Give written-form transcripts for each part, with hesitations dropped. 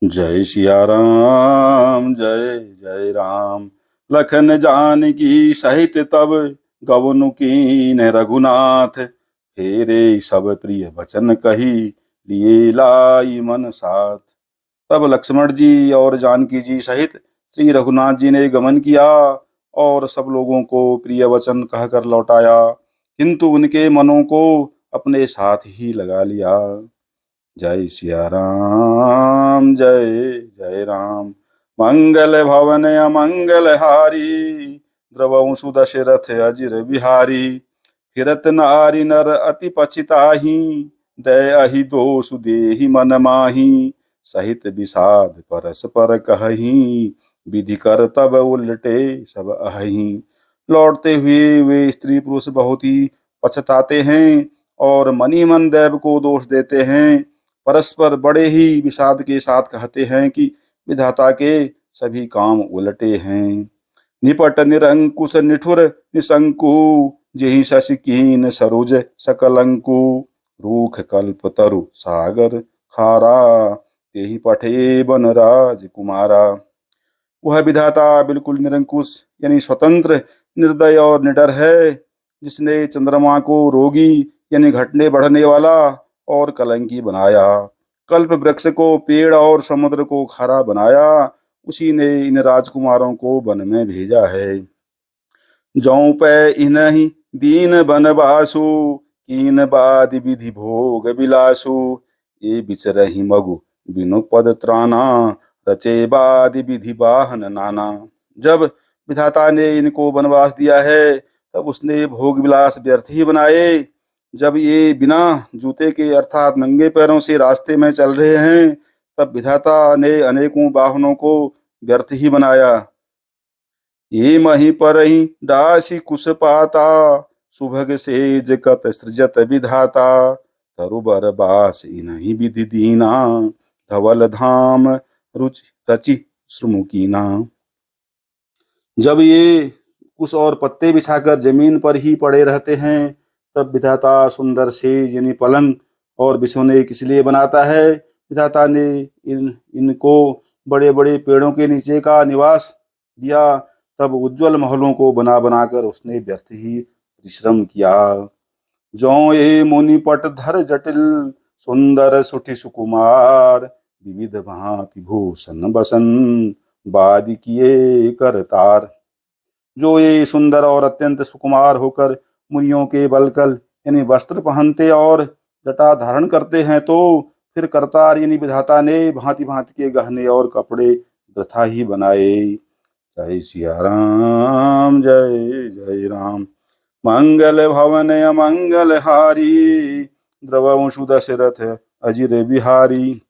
जय सिया राम जय जय राम। लखन जानकी सहित तब गवनु कीन रघुनाथ। फेरे सब प्रिय वचन कही लिए लाई मन साथ। तब लक्ष्मण जी और जानकी जी सहित श्री रघुनाथ जी ने गमन किया और सब लोगों को प्रिय वचन कहकर लौटाया, किंतु उनके मनों को अपने साथ ही लगा लिया। जय सिया राम जय जय राम। मंगल भवन अमंगल हारी, द्रवंशु दशरथ अजिर बिहारी। फिरत नारी नर अति पछिताही, दयहि दोषु देहि मन माही। सहित विषाद परस्पर कहही, विधि कर तब उलटे सब अहही। लौटते हुए वे स्त्री पुरुष बहुत ही पछताते हैं और मनी मन दैव को दोष देते हैं। परस्पर बड़े ही विषाद के साथ कहते हैं कि विधाता के सभी काम उलटे हैं। निपट निरंकुश निठुर निशंकु, जेहि शशि कीन सरोज सकलंकु। रूख कल्प तरु सागर खारा, तेहि पठे बन राज कुमारा। वह विधाता बिल्कुल निरंकुश यानी स्वतंत्र, निर्दय और निडर है, जिसने चंद्रमा को रोगी यानी घटने बढ़ने वाला और कलंकी बनाया, कल्प वृक्ष को पेड़ और समुद्र को खारा बनाया। उसी ने इन राजकुमारों को वन में भेजा है। जौं पै इन्हीं दीन बनवासु, कीन बाद विधि भोग विलासु। ये बिचरहि मगु बिनु पद त्राना, रचे बाद विधि वाहन नाना। जब विधाता ने इनको वनवास दिया है, तब उसने भोग विलास व्यर्थ ही बनाए। जब ये बिना जूते के अर्थात नंगे पैरों से रास्ते में चल रहे हैं, तब विधाता ने अनेकों वाहनों को व्यर्थ ही बनाया। ये मही परही डासी कुश पाता, सुभग सेज कत सृजत विधाता। तरुबर बास इन्हीं विधि दीना, धवल धाम रुचि रचि श्रुमुकीना। जब ये कुश और पत्ते बिछाकर जमीन पर ही पड़े रहते हैं, तब विधाता सुंदर सेज यानी पलंग और बिछौने किस लिए बनाता है। विधाता ने इनको बड़े बड़े पेड़ों के नीचे का निवास दिया, तब उज्जवल महलों को बना बनाकर उसने व्यर्थ ही परिश्रम किया। जौं ये मुनि पट धर जटिल, सुंदर सुठि सुकुमार। विविध भांति भूषण बसन, बाद किए करतार। जो ये सुंदर और अत्यंत सुकुमार होकर मुनियों के बलकल यानी वस्त्र पहनते और जटा धारण करते हैं, तो फिर करतार यानी विधाता ने भांति भांति के गहने और कपड़े वृथा ही बनाए। जय सिया राम जय जय राम। मंगल भवन अमंगल हारी, द्रवंशु दशरथ अजिर बिहारी।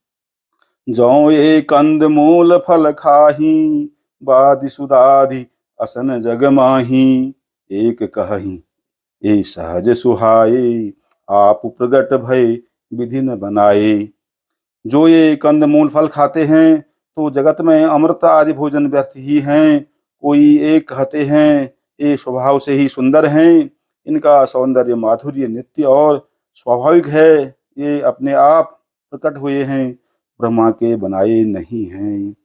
जौं ये कंद मूल फल खाही, बादि सुदाधि असन जग माही। एक कहही ये सहज सुहाए, आप प्रगट भय विधि न बनाए। जो ये कंद मूल फल खाते हैं, तो जगत में अमृत आदि भोजन व्यर्थ ही हैं। कोई एक कहते हैं ये स्वभाव से ही सुंदर हैं, इनका सौंदर्य माधुर्य नित्य और स्वाभाविक है, ये अपने आप प्रकट हुए हैं, ब्रह्मा के बनाए नहीं हैं।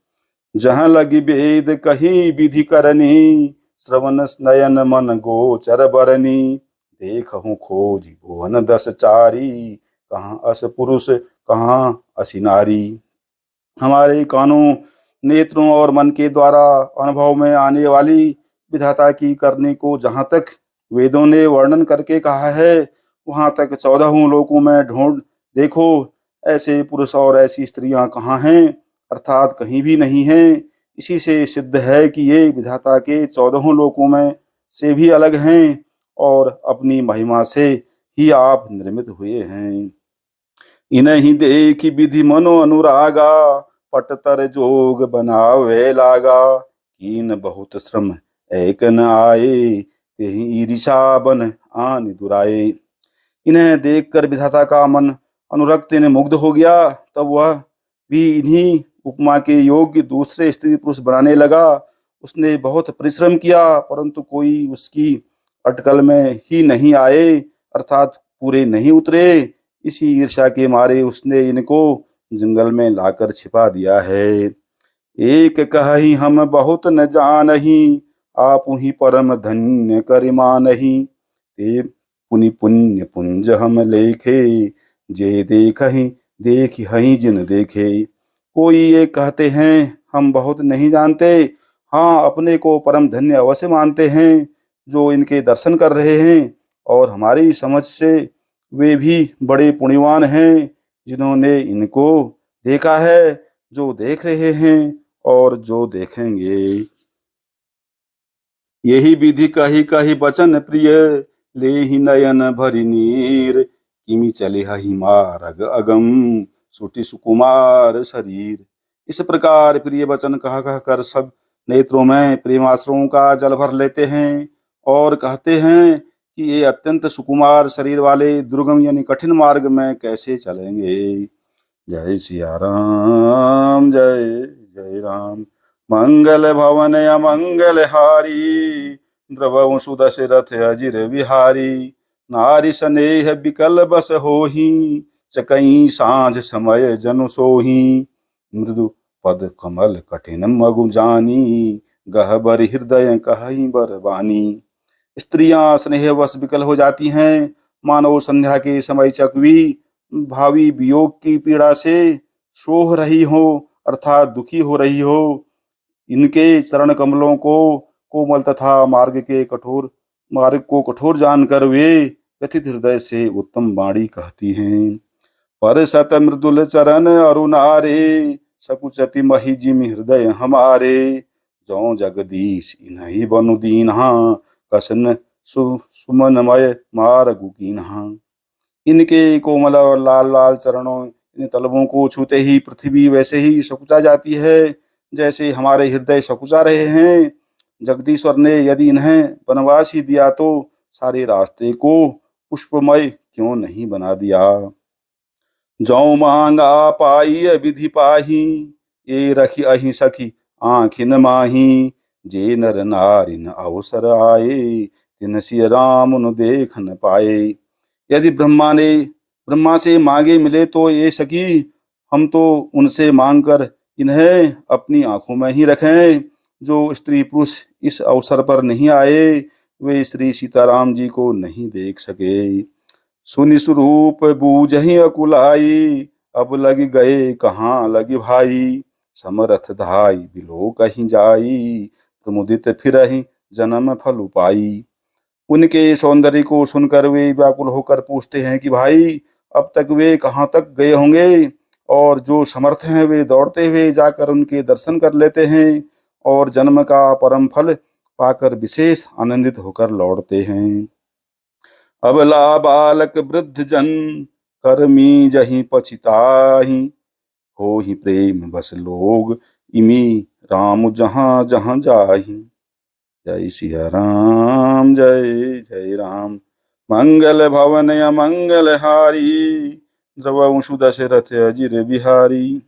जहाँ लगी वेद कही विधि करनी, श्रवण नयन मन गोचर बरनी। देखहु खोज भुवन दस चारी, कहाँ अस पुरुष कहाँ असी नारी। हमारे कानों, नेत्रों और मन के द्वारा अनुभव में आने वाली विधाता की करने को जहाँ तक वेदों ने वर्णन करके कहा है, वहाँ तक 14 लोकों में ढूंढ देखो, ऐसे पुरुष और ऐसी स्त्रियां कहाँ हैं, अर्थात कहीं भी नहीं हैं। इसी से सिद्ध है कि ये विधाता के 14 लोकों में से भी अलग हैं और अपनी महिमा से ही आप निर्मित हुए हैं। इन्हीं देखी विधि मनो अनुरागा, पटतर जोग बनावे लागा। कीन बहुत श्रम एक न आए, तेहि ईर्षा बन आन दुराए। इन्हें देखकर विधाता का मन अनुरक्त ने मुग्ध हो गया, तब वह भी इन्हीं उपमा के योग्य दूसरे स्त्री पुरुष बनाने लगा। उसने बहुत परिश्रम किया, परंतु कोई उसकी अटकल में ही नहीं आए, अर्थात पूरे नहीं उतरे। इसी ईर्ष्या के मारे उसने इनको जंगल में लाकर छिपा दिया है। एक कहि हम बहुत न जानही, आप ही परम धन्य करिमानहि। ते पुनि पुण्य पुंज हम लेखे, जे देखहि देख हहीं जिन देखे। कोई ये कहते हैं हम बहुत नहीं जानते, हाँ अपने को परम धन्य अवश्य मानते हैं जो इनके दर्शन कर रहे हैं। और हमारी समझ से वे भी बड़े पुण्यवान हैं जिन्होंने इनको देखा है, जो देख रहे हैं और जो देखेंगे। यही विधि कही कही बचन प्रिय, ले ही नयन भरि नीर। किमि चले हहि मार्ग अगम, सुटि सुकुमार शरीर। इस प्रकार प्रिय वचन कह कह कर सब नेत्रों में प्रेमाश्रुओं का जल भर लेते हैं और कहते हैं कि ये अत्यंत सुकुमार शरीर वाले दुर्गम यानी कठिन मार्ग में कैसे चलेंगे। जय सिया राम, जय जय राम। मंगल भवन अमंगल हारी, द्रवहु सुदशरथ अजिर बिहारी। नारी स्नेह बिकल बस होही, चकई सांझ समय जनु सोही। मृदु पद कमल कठिन मगु जानी, गहबर हृदय कहि बरबानी। स्त्रियां स्नेहवश विकल हो जाती हैं, मानो संध्या के समय चकवी भावी वियोग की पीड़ा से सोह रही हो, अर्थात दुखी हो रही हो। इनके चरण कमलों को कोमल तथा मार्ग को कठोर जानकर वे व्यथित हृदय से उत्तम वाणी कहती हैं। पर सत मृदुल चरण अरुणारे, सकुचति महि जिमि हृदय हमारे। जौ जगदीश इन्हि बनु दीन्हा, कसन सुमनमय मारगु कीन्हा। इनके कोमल और लाल लाल चरणों, इन तलवों को छूते ही पृथ्वी वैसे ही सकुचा जाती है जैसे हमारे हृदय सकुचा रहे हैं। जगदीश्वर ने यदि इन्हें वनवास ही दिया तो सारे रास्ते को पुष्पमय क्यों नहीं बना दिया। जौ मांगा पाई विधि पाही, ये रखी अहि सखी आँखिन माही। जे नर नारिन अवसर आए, तिन सिय राम नु देख न पाए। यदि ब्रह्मा से मांगे मिले तो ये सखी हम तो उनसे मांग कर इन्हें अपनी आंखों में ही रखें। जो स्त्री पुरुष इस अवसर पर नहीं आए वे श्री सीताराम जी को नहीं देख सके। सुनि स्वरूप बूझहि अकुलाई, अब लग गए कहाँ लगी भाई। समरथ धाई बिलो कहीं जाई, प्रमुदित फिरहि जन्म फल पाई। उनके सौंदर्य को सुनकर वे व्याकुल होकर पूछते हैं कि भाई अब तक वे कहाँ तक गए होंगे। और जो समर्थ हैं वे दौड़ते हुए जाकर उनके दर्शन कर लेते हैं और जन्म का परम फल पाकर विशेष आनंदित होकर लौटते हैं। अबला बालक वृद्ध जन, कर्मी जहीं पछिताहि। हो ही प्रेम बस लोग, इमी राम जहाँ जहाँ जाहि। जय सिया राम, जय जय राम। मंगल भवन अमंगल हारी, द्रवहु सुदशरथ अजिर बिहारी।